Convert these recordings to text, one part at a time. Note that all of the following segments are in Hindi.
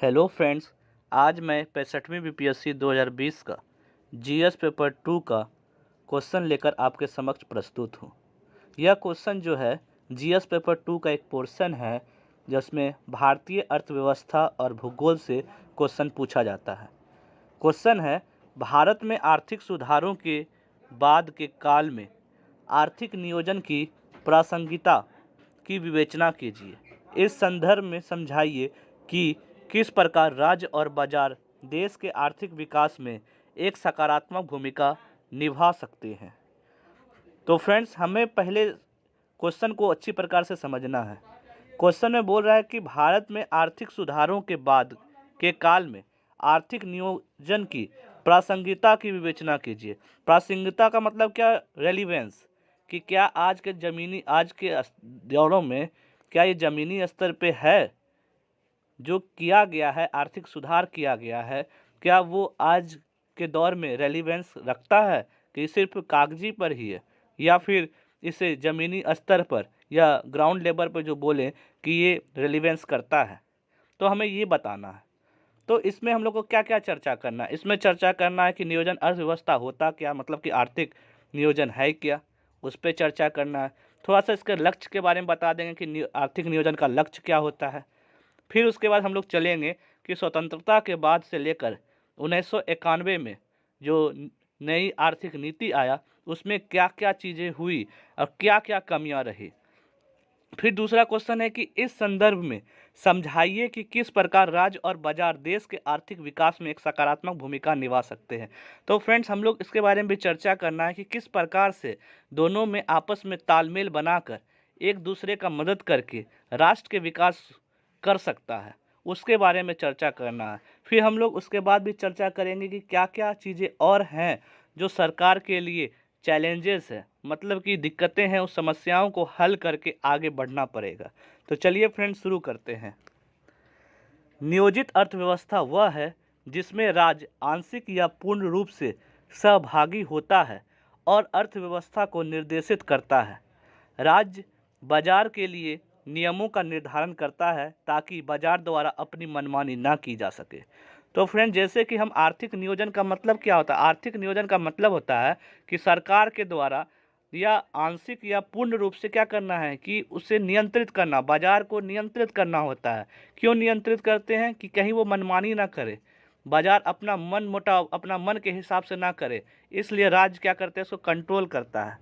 हेलो फ्रेंड्स, आज मैं 65वीं बीपीएससी 2020 का जीएस पेपर 2 का क्वेश्चन लेकर आपके समक्ष प्रस्तुत हूँ। यह क्वेश्चन जो है जीएस पेपर 2 का एक पोर्शन है जिसमें भारतीय अर्थव्यवस्था और भूगोल से क्वेश्चन पूछा जाता है। क्वेश्चन है, भारत में आर्थिक सुधारों के बाद के काल में आर्थिक नियोजन की प्रासंगिकता की विवेचना कीजिए। इस संदर्भ में समझाइए कि किस प्रकार राज्य और बाजार देश के आर्थिक विकास में एक सकारात्मक भूमिका निभा सकते हैं। तो फ्रेंड्स, हमें पहले क्वेश्चन को अच्छी प्रकार से समझना है। क्वेश्चन में बोल रहा है कि भारत में आर्थिक सुधारों के बाद के काल में आर्थिक नियोजन की प्रासंगिकता की विवेचना कीजिए। प्रासंगिकता का मतलब क्या? रेलिवेंस, कि क्या आज के दौरों में क्या ये ज़मीनी स्तर पे है जो किया गया है, आर्थिक सुधार किया गया है, क्या वो आज के दौर में रेलिवेंस रखता है कि सिर्फ कागजी पर ही है, या फिर इसे ज़मीनी स्तर पर या ग्राउंड लेवल पर जो बोलें कि ये रेलिवेंस करता है। तो हमें ये बताना है। तो इसमें हम लोग को क्या क्या चर्चा करना है? इसमें चर्चा करना है कि नियोजन अर्थव्यवस्था होता क्या, मतलब कि आर्थिक नियोजन है क्या, उस पर चर्चा करना है। थोड़ा सा इसके लक्ष्य के बारे में बता देंगे कि आर्थिक नियोजन का लक्ष्य क्या होता है। फिर उसके बाद हम लोग चलेंगे कि स्वतंत्रता के बाद से लेकर 1991 में जो नई आर्थिक नीति आया उसमें क्या क्या चीज़ें हुई और क्या क्या कमियां रही। फिर दूसरा क्वेश्चन है कि इस संदर्भ में समझाइए कि किस प्रकार राज्य और बाजार देश के आर्थिक विकास में एक सकारात्मक भूमिका निभा सकते हैं। तो फ्रेंड्स, हम लोग इसके बारे में भी चर्चा करना है कि किस प्रकार से दोनों में आपस में तालमेल बनाकर एक दूसरे का मदद करके राष्ट्र के विकास कर सकता है, उसके बारे में चर्चा करना है। फिर हम लोग उसके बाद भी चर्चा करेंगे कि क्या क्या चीज़ें और हैं जो सरकार के लिए चैलेंजेस है, मतलब कि दिक्कतें हैं, उस समस्याओं को हल करके आगे बढ़ना पड़ेगा। तो चलिए फ्रेंड्स, शुरू करते हैं। नियोजित अर्थव्यवस्था वह है जिसमें राज्य आंशिक या पूर्ण रूप से सहभागी होता है और अर्थव्यवस्था को निर्देशित करता है। राज्य बाजार के लिए नियमों का निर्धारण करता है ताकि बाजार द्वारा अपनी मनमानी ना की जा सके। तो फ्रेंड, जैसे कि हम आर्थिक नियोजन का मतलब क्या होता है? आर्थिक नियोजन का मतलब होता है कि सरकार के द्वारा या आंशिक या पूर्ण रूप से क्या करना है कि उसे नियंत्रित करना, बाजार को नियंत्रित करना होता है। क्यों नियंत्रित करते हैं? कि कहीं वो मनमानी ना करे, बाजार अपना मन मुटाव अपना मन के हिसाब से ना करे, इसलिए राज्य क्या करते हैं, उसको कंट्रोल करता है।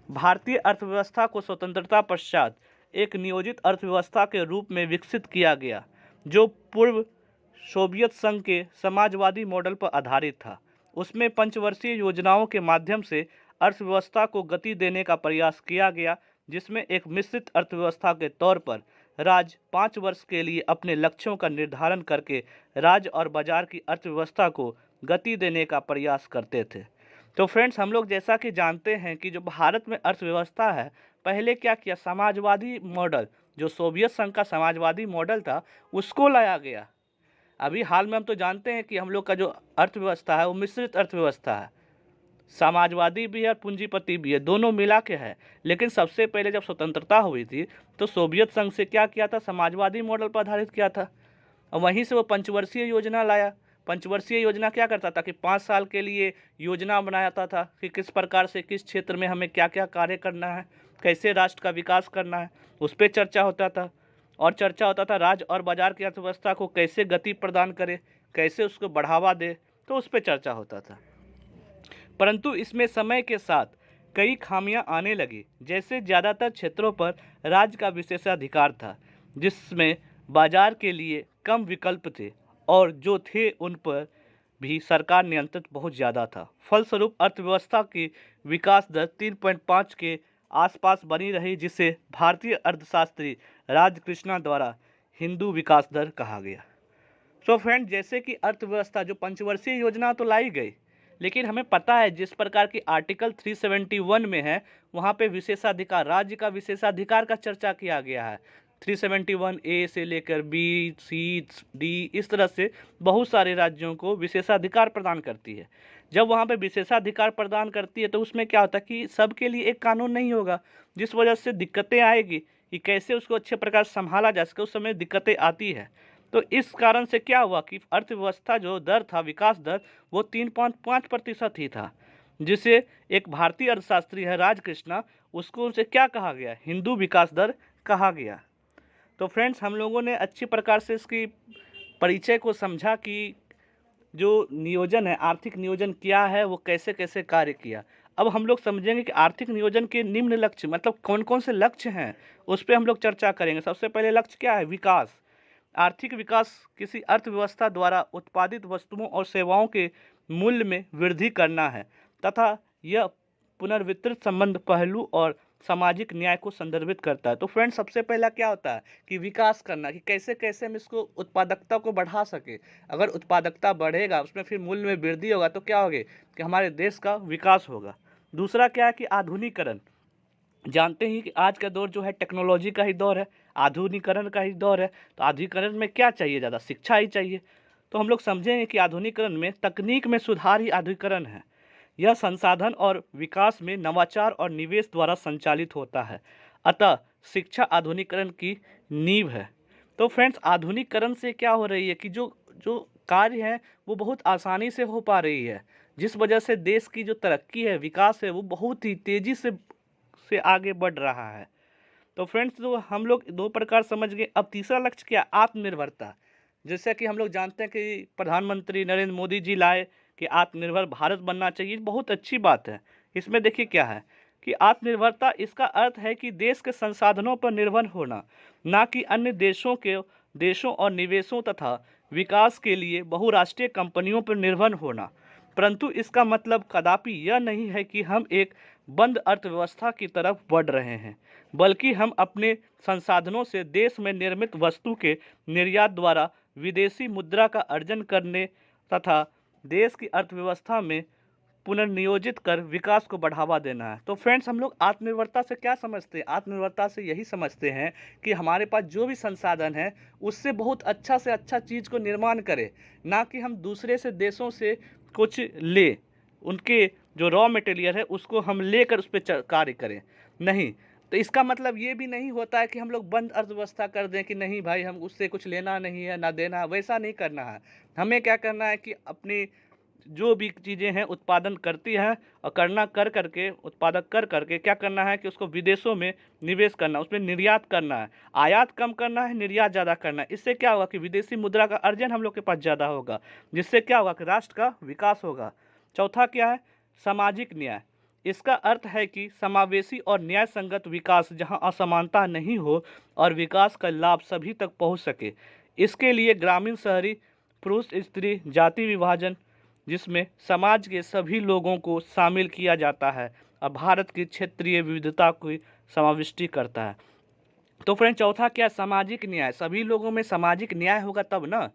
भारतीय अर्थव्यवस्था को स्वतंत्रता पश्चात एक नियोजित अर्थव्यवस्था के रूप में विकसित किया गया जो पूर्व सोवियत संघ के समाजवादी मॉडल पर आधारित था। उसमें पंचवर्षीय योजनाओं के माध्यम से अर्थव्यवस्था को गति देने का प्रयास किया गया, जिसमें एक मिश्रित अर्थव्यवस्था के तौर पर राज्य 5 वर्ष के लिए अपने लक्ष्यों का निर्धारण करके राज्य और बाजार की अर्थव्यवस्था को गति देने का प्रयास करते थे। तो फ्रेंड्स, हम लोग जैसा कि जानते हैं कि जो भारत में अर्थव्यवस्था है, पहले क्या किया, समाजवादी मॉडल, जो सोवियत संघ का समाजवादी मॉडल था उसको लाया गया। अभी हाल में हम तो जानते हैं कि हम लोग का जो अर्थव्यवस्था है वो मिश्रित अर्थव्यवस्था है, समाजवादी भी है और पूंजीपति भी है, दोनों मिला के है। लेकिन सबसे पहले जब स्वतंत्रता हुई थी तो सोवियत संघ से क्या किया था, समाजवादी मॉडल पर आधारित किया था, और वहीं से वो पंचवर्षीय योजना लाया। पंचवर्षीय योजना क्या करता था कि 5 साल के लिए योजना बनाता था कि किस प्रकार से किस क्षेत्र में हमें क्या क्या कार्य करना है, कैसे राष्ट्र का विकास करना है, उस पर चर्चा होता था। और चर्चा होता था राज्य और बाजार की अर्थव्यवस्था को कैसे गति प्रदान करे, कैसे उसको बढ़ावा दे, तो उस पर चर्चा होता था। परंतु इसमें समय के साथ कई खामियां आने लगी, जैसे ज़्यादातर क्षेत्रों पर राज्य का विशेषाधिकार था, जिसमें बाजार के लिए कम विकल्प थे, और जो थे उन पर भी सरकार नियंत्रित बहुत ज़्यादा था। फलस्वरूप अर्थव्यवस्था की विकास दर 3.5 के आसपास बनी रही, जिसे भारतीय अर्थशास्त्री राजकृष्णा द्वारा हिंदू विकास दर कहा गया। सो फ्रेंड, जैसे कि अर्थव्यवस्था जो पंचवर्षीय योजना तो लाई गई, लेकिन हमें पता है जिस प्रकार की आर्टिकल 371 में है वहाँ पे विशेषाधिकार, राज्य का विशेषाधिकार का चर्चा किया गया है। 371 ए से लेकर बी, सी, डी, इस तरह से बहुत सारे राज्यों को विशेषाधिकार प्रदान करती है। जब वहाँ पे विशेषाधिकार प्रदान करती है तो उसमें क्या होता है कि सबके लिए एक कानून नहीं होगा, जिस वजह से दिक्कतें आएगी कि कैसे उसको अच्छे प्रकार संभाला जा सके, उस समय दिक्कतें आती है। तो इस कारण से क्या हुआ कि अर्थव्यवस्था जो दर था, विकास दर, वो 3.5% ही था, जिसे एक भारतीय अर्थशास्त्री है राजकृष्णा, उसको उनसे क्या कहा गया, हिंदू विकास दर कहा गया। तो फ्रेंड्स, हम लोगों ने अच्छी प्रकार से इसकी परिचय को समझा कि जो नियोजन है, आर्थिक नियोजन क्या है, वो कैसे कैसे कार्य किया। अब हम लोग समझेंगे कि आर्थिक नियोजन के निम्न लक्ष्य मतलब कौन कौन से लक्ष्य हैं, उस पर हम लोग चर्चा करेंगे। सबसे पहले लक्ष्य क्या है, विकास। आर्थिक विकास किसी अर्थव्यवस्था द्वारा उत्पादित वस्तुओं और सेवाओं के मूल्य में वृद्धि करना है तथा यह पुनर्वितरित संबंध पहलू और सामाजिक न्याय को संदर्भित करता है। तो फ्रेंड्स, सबसे पहला क्या होता है कि विकास करना, कि कैसे कैसे हम इसको उत्पादकता को बढ़ा सके। अगर उत्पादकता बढ़ेगा, उसमें फिर मूल्य में वृद्धि होगा, तो क्या होगा कि हमारे देश का विकास होगा। दूसरा क्या है कि आधुनिकीकरण। जानते ही कि आज का दौर जो है टेक्नोलॉजी का ही दौर है, आधुनिकीकरण का ही दौर है। तो आधुनिकीकरण में क्या चाहिए, ज़्यादा शिक्षा ही चाहिए। तो हम लोग समझेंगे कि आधुनिकीकरण में तकनीक में सुधार ही आधुनिकीकरण है। यह संसाधन और विकास में नवाचार और निवेश द्वारा संचालित होता है। अतः शिक्षा आधुनिकीकरण की नींव है। तो फ्रेंड्स, आधुनिकीकरण से क्या हो रही है कि जो जो कार्य है वो बहुत आसानी से हो पा रही है, जिस वजह से देश की जो तरक्की है, विकास है, वो बहुत ही तेज़ी से आगे बढ़ रहा है। तो फ्रेंड्स, तो हम लोग दो प्रकार समझ गए। अब तीसरा लक्ष्य क्या, आत्मनिर्भरता। जैसे कि हम लोग जानते हैं कि प्रधानमंत्री नरेंद्र मोदी जी लाए कि आत्मनिर्भर भारत बनना चाहिए, बहुत अच्छी बात है। इसमें देखिए क्या है कि आत्मनिर्भरता, इसका अर्थ है कि देश के संसाधनों पर निर्भर होना, ना कि अन्य देशों और निवेशों तथा विकास के लिए बहुराष्ट्रीय कंपनियों पर निर्भर होना। परंतु इसका मतलब कदापि यह नहीं है कि हम एक बंद अर्थव्यवस्था की तरफ बढ़ रहे हैं, बल्कि हम अपने संसाधनों से देश में निर्मित वस्तु के निर्यात द्वारा विदेशी मुद्रा का अर्जन करने तथा देश की अर्थव्यवस्था में पुनर्नियोजित कर विकास को बढ़ावा देना है। तो फ्रेंड्स, हम लोग आत्मनिर्भरता से क्या समझते हैं, आत्मनिर्भरता से यही समझते हैं कि हमारे पास जो भी संसाधन है उससे बहुत अच्छा से अच्छा चीज़ को निर्माण करें, ना कि हम दूसरे से देशों से कुछ ले, उनके जो रॉ मटेरियल है उसको हम लेकर उस पर कार्य करें, नहीं। तो इसका मतलब ये भी नहीं होता है कि हम लोग बंद अर्थव्यवस्था कर दें कि नहीं भाई, हम उससे कुछ लेना नहीं है ना देना है, वैसा नहीं करना है। हमें क्या करना है कि अपनी जो भी चीज़ें हैं उत्पादन करती हैं और उत्पादक कर करके क्या करना है कि उसको विदेशों में निवेश करना, उसमें निर्यात करना है, आयात कम करना है, निर्यात ज़्यादा करना है। इससे क्या होगा कि विदेशी मुद्रा का अर्जन हम लोग के पास ज़्यादा होगा, जिससे क्या होगा कि राष्ट्र का विकास होगा। चौथा क्या है, सामाजिक न्याय। इसका अर्थ है कि समावेशी और न्याय संगत विकास, जहां असमानता नहीं हो और विकास का लाभ सभी तक पहुंच सके। इसके लिए ग्रामीण, शहरी, पुरुष स्त्री जाति विभाजन, जिसमें समाज के सभी लोगों को शामिल किया जाता है और भारत की क्षेत्रीय विविधता की समाविष्टि करता है। तो फ्रेंड, चौथा क्या, सामाजिक न्याय। सभी लोगों में सामाजिक न्याय होगा तब ना,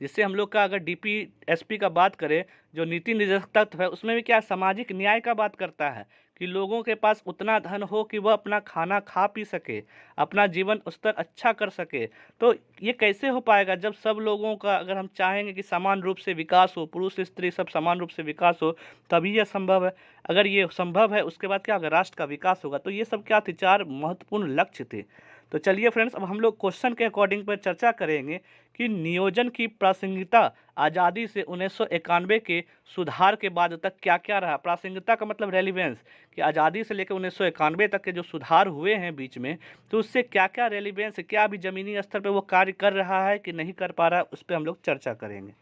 जिससे हम लोग का अगर डीपीएसपी का बात करें, जो नीति निर्देशक तत्व है, उसमें भी क्या सामाजिक न्याय का बात करता है कि लोगों के पास उतना धन हो कि वह अपना खाना खा पी सके, अपना जीवन स्तर अच्छा कर सके। तो ये कैसे हो पाएगा जब सब लोगों का, अगर हम चाहेंगे कि समान रूप से विकास हो, पुरुष स्त्री सब समान रूप से विकास हो, तभी यह संभव है। अगर ये संभव है, उसके बाद क्या होगा, राष्ट्र का विकास होगा। तो ये सब क्या थे, 4 महत्वपूर्ण लक्ष्य थे। तो चलिए फ्रेंड्स, अब हम लोग क्वेश्चन के अकॉर्डिंग पर चर्चा करेंगे कि नियोजन की प्रासंगिकता आज़ादी से 1991 के सुधार के बाद तक क्या क्या रहा। प्रासंगिकता का मतलब रेलिवेंस, कि आज़ादी से लेकर 1991 तक के जो सुधार हुए हैं बीच में, तो उससे क्या क्या रेलिवेंस है, क्या अभी ज़मीनी स्तर पर वो कार्य कर रहा है कि नहीं कर पा रहा है, उस पर हम लोग चर्चा करेंगे।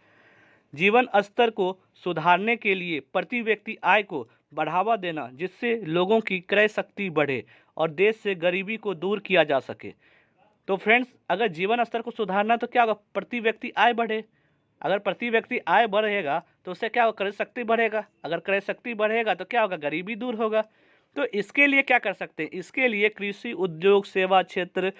जीवन स्तर को सुधारने के लिए प्रति व्यक्ति आय को बढ़ावा देना, जिससे लोगों की क्रय शक्ति बढ़े और देश से गरीबी को दूर किया जा सके। तो फ्रेंड्स, अगर जीवन स्तर को सुधारना तो क्या होगा, प्रति व्यक्ति आय बढ़े। अगर प्रति व्यक्ति आय बढ़ेगा तो उससे क्या होगा, क्रय शक्ति बढ़ेगा। अगर क्रय शक्ति बढ़ेगा तो क्या होगा, गरीबी दूर होगा। तो इसके लिए क्या कर सकते हैं, इसके लिए कृषि, उद्योग, सेवा क्षेत्र,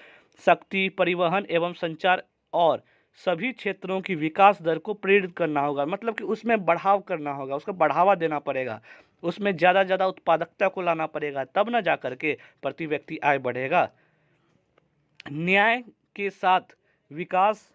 शक्ति, परिवहन एवं संचार और सभी क्षेत्रों की विकास दर को प्रेरित करना होगा। मतलब कि उसमें बढ़ाव करना होगा, उसको बढ़ावा देना पड़ेगा, उसमें ज़्यादा ज़्यादा उत्पादकता को लाना पड़ेगा, तब ना जा करके प्रति व्यक्ति आय बढ़ेगा। न्याय के साथ विकास,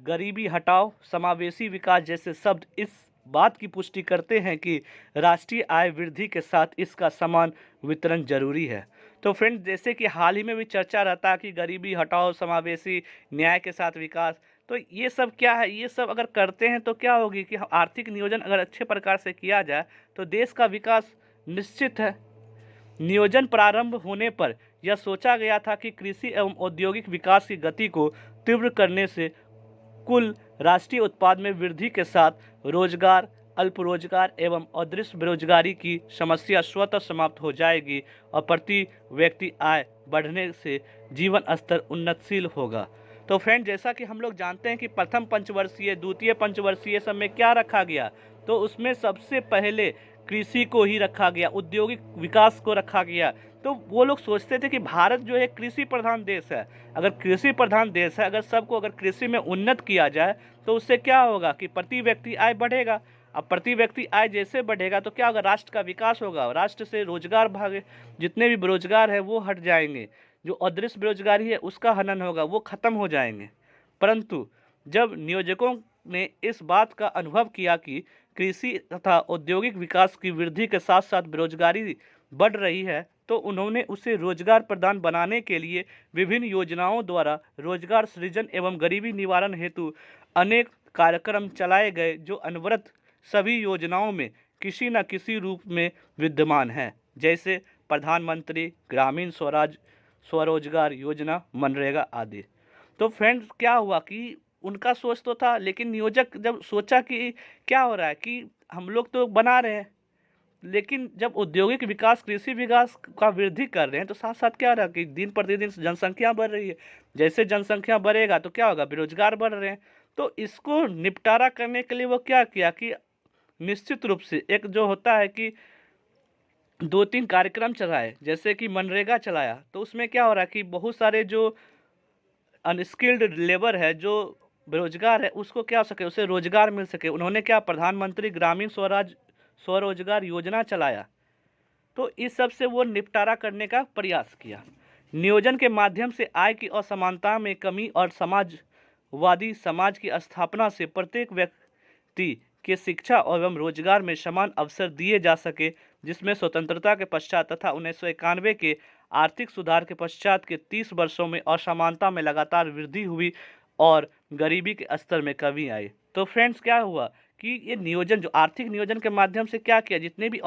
गरीबी हटाओ, समावेशी विकास जैसे शब्द इस बात की पुष्टि करते हैं कि राष्ट्रीय आय वृद्धि के साथ इसका समान वितरण जरूरी है। तो फ्रेंड्स, जैसे कि हाल ही में भी चर्चा रहता है कि गरीबी हटाओ, समावेशी, न्याय के साथ विकास, तो ये सब क्या है, ये सब अगर करते हैं तो क्या होगी कि आर्थिक नियोजन अगर अच्छे प्रकार से किया जाए तो देश का विकास निश्चित है। नियोजन प्रारंभ होने पर यह सोचा गया था कि कृषि एवं औद्योगिक विकास की गति को तीव्र करने से कुल राष्ट्रीय उत्पाद में वृद्धि के साथ रोजगार, अल्प रोजगार एवं अदृश्य बेरोजगारी की समस्या स्वतः समाप्त हो जाएगी और प्रति व्यक्ति आय बढ़ने से जीवन स्तर उन्नतशील होगा। तो फ्रेंड, जैसा कि हम लोग जानते हैं कि प्रथम पंचवर्षीय, द्वितीय पंचवर्षीय सब में क्या रखा गया, तो उसमें सबसे पहले कृषि को ही रखा गया, औद्योगिक विकास को रखा गया। तो वो लोग सोचते थे कि भारत जो है कृषि प्रधान देश है। अगर कृषि प्रधान देश है, अगर सबको अगर कृषि में उन्नत किया जाए तो उससे क्या होगा कि प्रति व्यक्ति आय बढ़ेगा। अब प्रति व्यक्ति आय जैसे बढ़ेगा तो क्या होगा, राष्ट्र का विकास होगा, राष्ट्र से रोजगार भागे, जितने भी बेरोजगार है वो हट जाएंगे, जो अदृश्य बेरोजगारी है उसका हनन होगा, वो खत्म हो जाएंगे। परंतु जब नियोजकों ने इस बात का अनुभव किया कि कृषि तथा औद्योगिक विकास की वृद्धि के साथ साथ बेरोजगारी बढ़ रही है, तो उन्होंने उसे रोजगार प्रदान बनाने के लिए विभिन्न योजनाओं द्वारा रोजगार सृजन एवं गरीबी निवारण हेतु अनेक कार्यक्रम चलाए गए, जो अनवरत सभी योजनाओं में किसी न किसी रूप में विद्यमान है, जैसे प्रधानमंत्री ग्रामीण स्वरोजगार योजना, मनरेगा आदि। तो फ्रेंड्स, क्या हुआ कि उनका सोच तो था, लेकिन नियोजक जब सोचा कि क्या हो रहा है कि हम लोग तो बना रहे हैं, लेकिन जब औद्योगिक विकास, कृषि विकास का वृद्धि कर रहे हैं तो साथ साथ क्या हो रहा है कि दिन प्रतिदिन जनसंख्या बढ़ रही है। जैसे जनसंख्या बढ़ेगा तो क्या होगा, बेरोजगार बढ़ रहे हैं। तो इसको निपटारा करने के लिए वो क्या किया कि निश्चित रूप से एक जो होता है कि 2-3 कार्यक्रम चलाए, जैसे कि मनरेगा चलाया। तो उसमें क्या हो रहा है कि बहुत सारे जो अनस्किल्ड लेबर है, जो बेरोजगार है, उसको क्या हो सके, उसे रोजगार मिल सके। उन्होंने क्या, प्रधानमंत्री ग्रामीण स्वरोजगार योजना चलाया। तो इस सब से वो निपटारा करने का प्रयास किया। नियोजन के माध्यम से आय की असमानता में कमी और समाजवादी समाज की स्थापना से प्रत्येक व्यक्ति के शिक्षा एवं रोजगार में समान अवसर दिए जा सके, जिसमें स्वतंत्रता के पश्चात तथा 1991 के आर्थिक सुधार के पश्चात के 30 वर्षों में असमानता में लगातार वृद्धि हुई और गरीबी के स्तर में कमी आई। तो फ्रेंड्स, क्या हुआ कि ये नियोजन, जो आर्थिक नियोजन के माध्यम से क्या किया, जितने भी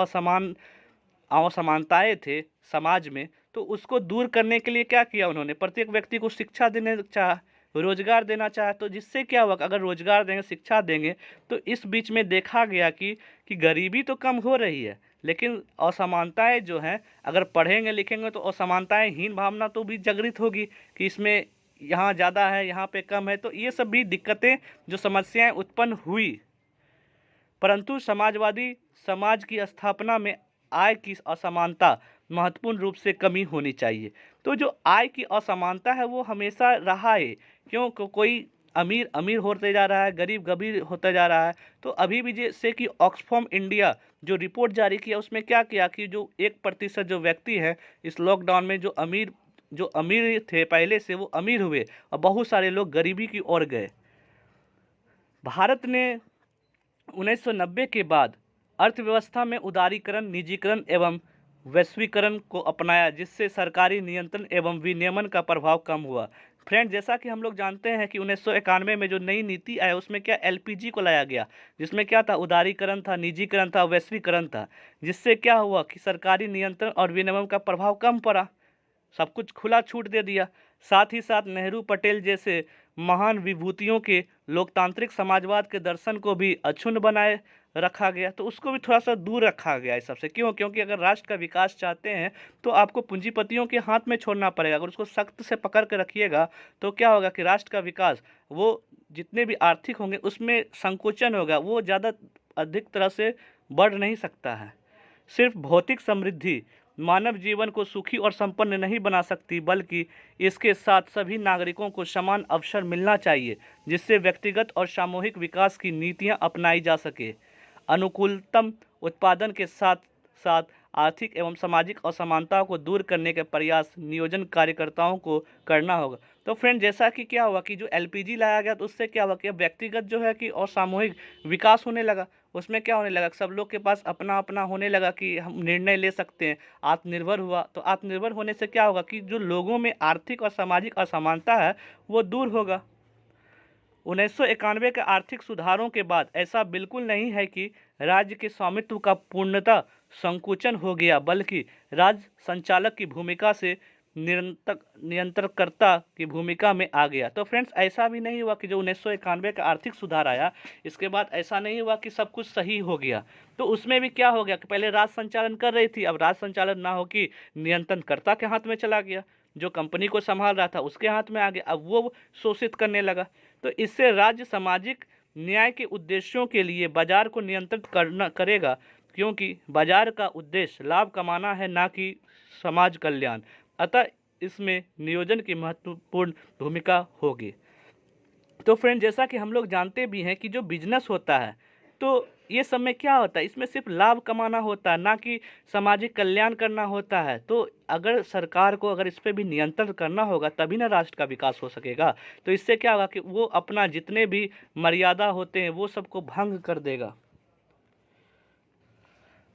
असमानताएं थे समाज में, तो उसको दूर करने के लिए क्या किया उन्होंने, प्रत्येक व्यक्ति को शिक्षा देने चाहा, रोजगार देना चाहा। तो जिससे क्या हुआ, अगर रोजगार देंगे, शिक्षा देंगे, तो इस बीच में देखा गया कि गरीबी तो कम हो रही है, लेकिन असमानताएं जो हैं, अगर पढ़ेंगे लिखेंगे तो असमानताएं, हीन भावना तो भी जागृत होगी कि इसमें यहाँ ज़्यादा है, यहाँ पे कम है। तो ये सब भी दिक्कतें, जो समस्याएं उत्पन्न हुई। परंतु समाजवादी समाज की स्थापना में आय की असमानता महत्वपूर्ण रूप से कमी होनी चाहिए। तो जो आय की असमानता है वो हमेशा रहा है, क्यों, कोई अमीर अमीर होते जा रहा है, गरीब गरीब होता जा रहा है। तो अभी भी जैसे कि ऑक्सफैम इंडिया जो रिपोर्ट जारी किया, उसमें क्या किया कि जो 1% जो व्यक्ति है इस लॉकडाउन में, जो अमीर थे पहले से, वो अमीर हुए और बहुत सारे लोग गरीबी की ओर गए। भारत ने 1990 के बाद अर्थव्यवस्था में उदारीकरण, निजीकरण एवं वैश्वीकरण को अपनाया, जिससे सरकारी नियंत्रण एवं विनियमन का प्रभाव कम हुआ। फ्रेंड, जैसा कि हम लोग जानते हैं कि 1991 में जो नई नीति आया, उसमें क्या एलपीजी को लाया गया, जिसमें क्या था, उदारीकरण था, निजीकरण था, वैश्वीकरण था। जिससे क्या हुआ कि सरकारी नियंत्रण और विनियमन का प्रभाव कम पड़ा, सब कुछ खुला छूट दे दिया। साथ ही साथ नेहरू, पटेल जैसे महान विभूतियों के लोकतांत्रिक समाजवाद के दर्शन को भी अक्षुण्ण बनाए रखा गया। तो उसको भी थोड़ा सा दूर रखा गया इस सबसे। क्यों? क्योंकि अगर राष्ट्र का विकास चाहते हैं तो आपको पूंजीपतियों के हाथ में छोड़ना पड़ेगा। अगर उसको सख्त से पकड़ के रखिएगा तो क्या होगा कि राष्ट्र का विकास, वो जितने भी आर्थिक होंगे उसमें संकोचन होगा, वो ज़्यादा अधिक तरह से बढ़ नहीं सकता है। सिर्फ भौतिक समृद्धि मानव जीवन को सुखी और संपन्न नहीं बना सकती, बल्कि इसके साथ सभी नागरिकों को समान अवसर मिलना चाहिए, जिससे व्यक्तिगत और सामूहिक विकास की नीतियां अपनाई जा सके। अनुकूलतम उत्पादन के साथ साथ आर्थिक एवं सामाजिक असमानताओं को दूर करने के प्रयास नियोजन कार्यकर्ताओं को करना होगा। तो फ्रेंड, जैसा कि क्या हुआ कि जो एलपीजी लाया गया, तो उससे क्या हुआ कि व्यक्तिगत जो है कि और सामूहिक विकास होने लगा। उसमें क्या होने लगा, सब लोग के पास अपना अपना होने लगा कि हम निर्णय ले सकते हैं, आत्मनिर्भर हुआ। तो आत्मनिर्भर होने से क्या होगा कि जो लोगों में आर्थिक और सामाजिक असमानता है वो दूर होगा। 1991 के आर्थिक सुधारों के बाद ऐसा बिल्कुल नहीं है कि राज्य के स्वामित्व का पूर्णतः संकुचन हो गया, बल्कि राज्य संचालक की भूमिका से नियंत्रणकर्ता की भूमिका में आ गया। तो फ्रेंड्स, ऐसा भी नहीं हुआ कि जो 1991 का आर्थिक सुधार आया, इसके बाद ऐसा नहीं हुआ कि सब कुछ सही हो गया। तो उसमें भी क्या हो गया कि पहले राज्य संचालन कर रही थी, अब राज्य संचालन ना हो कि नियंत्रणकर्ता के हाथ में चला गया, जो कंपनी को संभाल रहा था उसके हाथ में आ गया, अब वो शोषित करने लगा। तो इससे राज्य सामाजिक न्याय के उद्देश्यों के लिए बाजार को नियंत्रित करेगा, क्योंकि बाजार का उद्देश्य लाभ कमाना है, ना कि समाज कल्याण। अतः इसमें नियोजन की महत्वपूर्ण भूमिका होगी। तो फ्रेंड, जैसा कि हम लोग जानते भी हैं कि जो बिजनेस होता है, तो ये सब में क्या होता है, इसमें सिर्फ लाभ कमाना होता है, ना कि सामाजिक कल्याण करना होता है। तो अगर सरकार को अगर इस पर भी नियंत्रण करना होगा, तभी ना राष्ट्र का विकास हो सकेगा। तो इससे क्या होगा कि वो अपना जितने भी मर्यादा होते हैं वो सबको भंग कर देगा।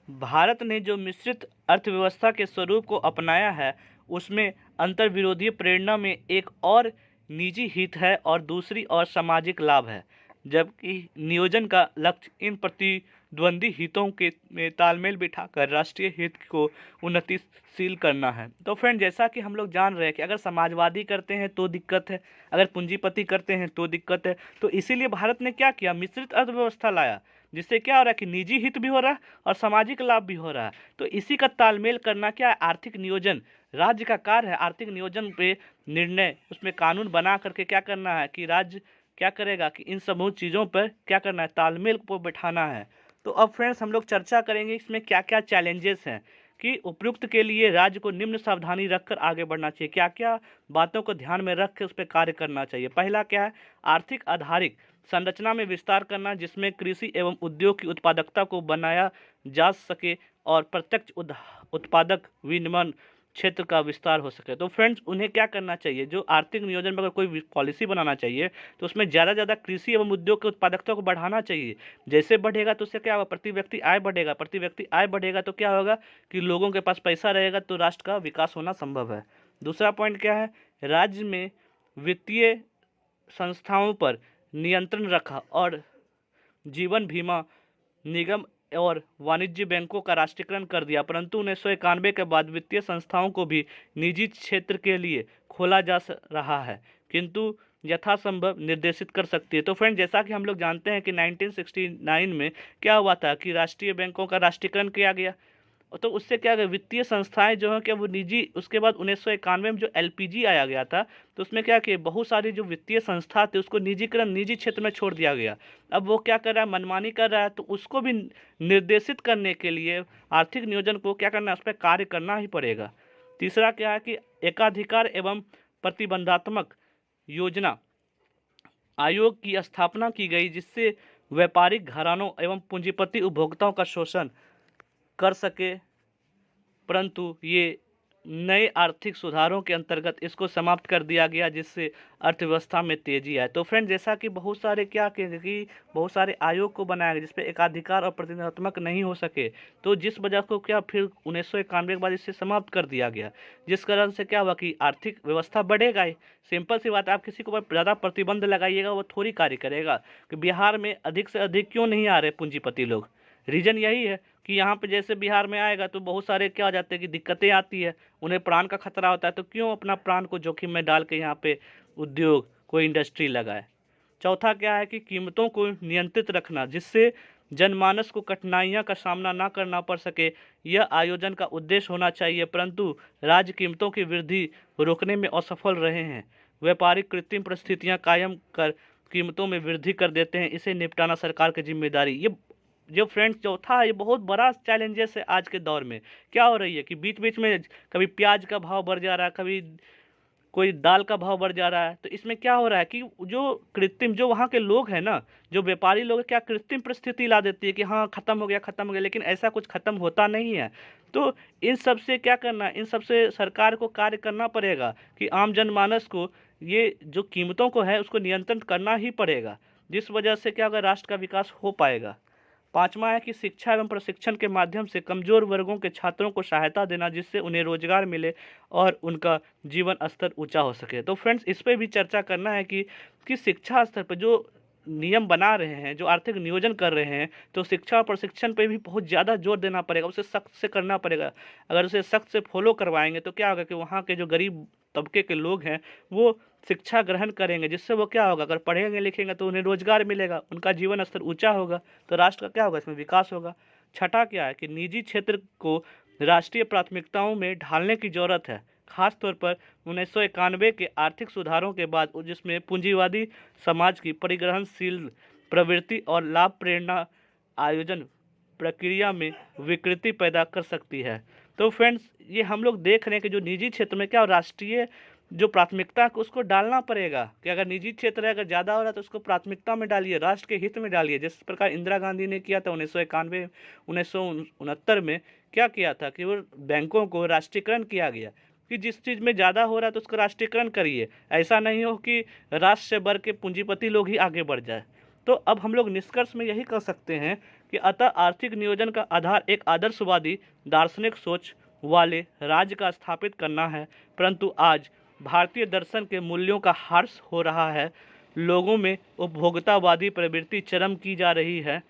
भारत ने जो मिश्रित अर्थव्यवस्था के स्वरूप को अपनाया है, उसमें अंतर्विरोधी प्रेरणा में एक और निजी हित है और दूसरी और सामाजिक लाभ है, जबकि नियोजन का लक्ष्य इन प्रतिद्वंदी हितों के में तालमेल बिठाकर राष्ट्रीय हित को उन्नतिशील करना है। तो फ्रेंड, जैसा कि हम लोग जान रहे हैं कि अगर समाजवादी करते हैं तो दिक्कत है, अगर पूंजीपति करते हैं तो दिक्कत है। तो इसीलिए भारत ने क्या किया, मिश्रित अर्थव्यवस्था लाया, जिससे क्या हो रहा है कि निजी हित भी हो रहा है और सामाजिक लाभ भी हो रहा है। तो इसी का तालमेल करना क्या है, आर्थिक नियोजन राज्य का कार्य है। आर्थिक नियोजन पे निर्णय, उसमें कानून बना करके क्या करना है कि राज्य क्या करेगा कि इन समूह चीज़ों पर क्या करना है, तालमेल को बैठाना है। तो अब फ्रेंड्स, हम लोग चर्चा करेंगे इसमें क्या क्या चैलेंजेस हैं कि उपयुक्त के लिए राज्य को निम्न सावधानी रखकर आगे बढ़ना चाहिए, क्या क्या बातों को ध्यान में रख के उस पर कार्य करना चाहिए। पहला क्या है, आर्थिक आधारित संरचना में विस्तार करना, जिसमें कृषि एवं उद्योग की उत्पादकता को बनाया जा सके और प्रत्यक्ष उत्पादक विनिर्माण क्षेत्र का विस्तार हो सके। तो फ्रेंड्स, उन्हें क्या करना चाहिए, जो आर्थिक नियोजन में अगर कोई पॉलिसी बनाना चाहिए तो उसमें ज़्यादा से ज़्यादा कृषि एवं उद्योग की उत्पादकता को बढ़ाना चाहिए। जैसे बढ़ेगा तो उससे क्या होगा, प्रति व्यक्ति आय बढ़ेगा, प्रति व्यक्ति आय बढ़ेगा तो क्या होगा कि लोगों के पास पैसा रहेगा, तो राष्ट्र का विकास होना संभव है। दूसरा पॉइंट क्या है, राज्य में वित्तीय संस्थाओं पर नियंत्रण रखा और जीवन बीमा निगम और वाणिज्य बैंकों का राष्ट्रीयकरण कर दिया। परंतु 1991 के बाद वित्तीय संस्थाओं को भी निजी क्षेत्र के लिए खोला जा रहा है, किंतु यथासंभव निर्देशित कर सकती है। तो फ्रेंड, जैसा कि हम लोग जानते हैं कि 1969 में क्या हुआ था कि राष्ट्रीय बैंकों का राष्ट्रीयकरण किया गया, तो उससे क्या गया, वित्तीय संस्थाएं जो हैं क्या वो निजी, उसके बाद 1991 में जो एलपीजी आया गया था, तो उसमें क्या किया, बहुत सारी जो वित्तीय संस्था थे उसको निजीकरण, निजी क्षेत्र में छोड़ दिया गया। अब वो क्या कर रहा है, मनमानी कर रहा है, तो उसको भी निर्देशित करने के लिए आर्थिक नियोजन को क्या करना है, उस पर कार्य करना ही पड़ेगा। तीसरा क्या है कि एकाधिकार एवं प्रतिबंधात्मक योजना आयोग की स्थापना की गई, जिससे व्यापारिक घरानों एवं पूंजीपति उपभोक्ताओं का शोषण कर सके, परंतु ये नए आर्थिक सुधारों के अंतर्गत इसको समाप्त कर दिया गया, जिससे अर्थव्यवस्था में तेजी आए। तो फ्रेंड, जैसा कि बहुत सारे क्या कि बहुत सारे आयोग को बनाया गया जिसपे एकाधिकार और प्रतिनिधित्व नहीं हो सके, तो जिस वजह को क्या फिर 1991 के बाद इसे समाप्त कर दिया गया, जिस कारण से क्या हुआ कि आर्थिक व्यवस्था बढ़ेगा ही। सिंपल सी बात है, आप किसी को ज़्यादा प्रतिबंध लगाइएगा वो थोड़ी कार्य करेगा। कि बिहार में अधिक से अधिक क्यों नहीं आ रहे पूंजीपति लोग, रीजन यही है कि यहाँ पे जैसे बिहार में आएगा तो बहुत सारे क्या हो जाते हैं कि दिक्कतें आती है, उन्हें प्राण का खतरा होता है, तो क्यों अपना प्राण को जोखिम में डाल के यहाँ पे उद्योग कोई इंडस्ट्री लगाए। चौथा क्या है कि कीमतों को नियंत्रित रखना, जिससे जनमानस को कठिनाइयाँ का सामना ना करना पड़ सके, यह आयोजन का उद्देश्य होना चाहिए। परंतु राज्य कीमतों की वृद्धि रोकने में असफल रहे हैं, व्यापारिक कृत्रिम परिस्थितियाँ कायम कर कीमतों में वृद्धि कर देते हैं, इसे निपटाना सरकार की जिम्मेदारी। ये जो फ्रेंड्स चौथा है, ये बहुत बड़ा चैलेंजेस है आज के दौर में। क्या हो रही है कि बीच बीच में कभी प्याज का भाव बढ़ जा रहा है, कभी कोई दाल का भाव बढ़ जा रहा है। तो इसमें क्या हो रहा है कि जो कृत्रिम, जो वहाँ के लोग हैं ना, जो व्यापारी लोग हैं, क्या कृत्रिम परिस्थिति ला देती है कि हाँ ख़त्म हो गया, ख़त्म हो गया, लेकिन ऐसा कुछ ख़त्म होता नहीं है। तो इन सब से क्या करना, इन सब से सरकार को कार्य करना पड़ेगा कि आम जनमानस को ये जो कीमतों को है उसको नियंत्रण करना ही पड़ेगा, जिस वजह से क्या होगा, राष्ट्र का विकास हो पाएगा। 5वां है कि शिक्षा एवं प्रशिक्षण के माध्यम से कमजोर वर्गों के छात्रों को सहायता देना, जिससे उन्हें रोजगार मिले और उनका जीवन स्तर ऊंचा हो सके। तो फ्रेंड्स, इस पे भी चर्चा करना है कि शिक्षा स्तर पर जो नियम बना रहे हैं, जो आर्थिक नियोजन कर रहे हैं, तो शिक्षा और प्रशिक्षण पे भी बहुत ज़्यादा जोर देना पड़ेगा, उसे सख्त से करना पड़ेगा। अगर उसे सख्त से फॉलो करवाएंगे तो क्या होगा कि वहाँ के जो गरीब तबके के लोग हैं वो शिक्षा ग्रहण करेंगे, जिससे वो क्या होगा, अगर पढ़ेंगे लिखेंगे तो उन्हें रोजगार मिलेगा, उनका जीवन स्तर ऊंचा होगा, तो राष्ट्र का क्या होगा, इसमें विकास होगा। छठा क्या है कि निजी क्षेत्र को राष्ट्रीय प्राथमिकताओं में ढालने की जरूरत है, खासतौर पर 1991 के आर्थिक सुधारों के बाद, जिसमें पूंजीवादी समाज की परिग्रहणशील प्रवृत्ति और लाभ प्रेरणा आयोजन प्रक्रिया में विकृति पैदा कर सकती है। तो फ्रेंड्स, ये हम लोग देख रहे हैं कि जो निजी क्षेत्र में क्या राष्ट्रीय जो प्राथमिकता है उसको डालना पड़ेगा, कि अगर निजी क्षेत्र अगर ज़्यादा हो रहा है तो उसको प्राथमिकता में डालिए, राष्ट्र के हित में डालिए। जिस प्रकार इंदिरा गांधी ने किया था 1991 1969 में, क्या किया था कि वो बैंकों को राष्ट्रीयकरण किया गया, कि जिस चीज़ में ज़्यादा हो रहा है तो उसका राष्ट्रीयकरण करिए, ऐसा नहीं हो कि राष्ट्र से बढ़ के पूंजीपति लोग ही आगे बढ़ जाए। तो अब हम लोग निष्कर्ष में यही कर सकते हैं कि अतः आर्थिक नियोजन का आधार एक आदर्शवादी दार्शनिक सोच वाले राज्य का स्थापित करना है, परंतु आज भारतीय दर्शन के मूल्यों का ह्रास हो रहा है, लोगों में उपभोक्तावादी प्रवृत्ति चरम की जा रही है।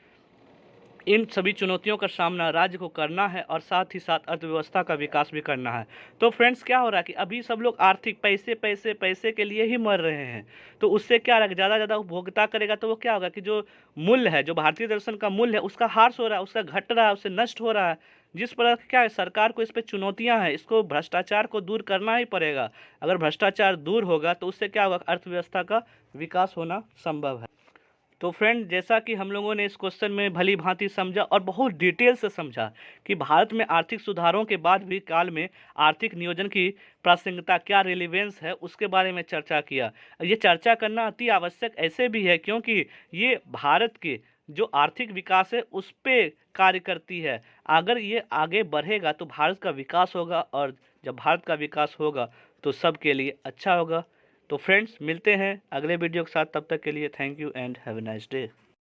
इन सभी चुनौतियों का सामना राज्य को करना है और साथ ही साथ अर्थव्यवस्था का विकास भी करना है। तो फ्रेंड्स, क्या हो रहा है कि अभी सब लोग आर्थिक पैसे पैसे पैसे के लिए ही मर रहे हैं, तो उससे क्या रहा, ज़्यादा ज़्यादा उपभोक्ता करेगा तो वो क्या होगा कि जो मूल्य है, जो भारतीय दर्शन का मूल्य है, उसका ह्रास हो रहा है, उसका घट रहा है, उससे नष्ट हो रहा है। जिस प्रकार क्या है, सरकार को इस पर चुनौतियाँ हैं, इसको भ्रष्टाचार को दूर करना ही पड़ेगा। अगर भ्रष्टाचार दूर होगा तो उससे क्या होगा, अर्थव्यवस्था का विकास होना संभव है। तो फ्रेंड, जैसा कि हम लोगों ने इस क्वेश्चन में भली भांति समझा और बहुत डिटेल से समझा कि भारत में आर्थिक सुधारों के बाद भी काल में आर्थिक नियोजन की प्रासंगिकता क्या रिलेवेंस है, उसके बारे में चर्चा किया। ये चर्चा करना अति आवश्यक ऐसे भी है क्योंकि ये भारत के जो आर्थिक विकास है उस पर कार्य करती है। अगर ये आगे बढ़ेगा तो भारत का विकास होगा, और जब भारत का विकास होगा तो सबके लिए अच्छा होगा। तो फ्रेंड्स, मिलते हैं अगले वीडियो के साथ, तब तक के लिए thank you and have a nice day.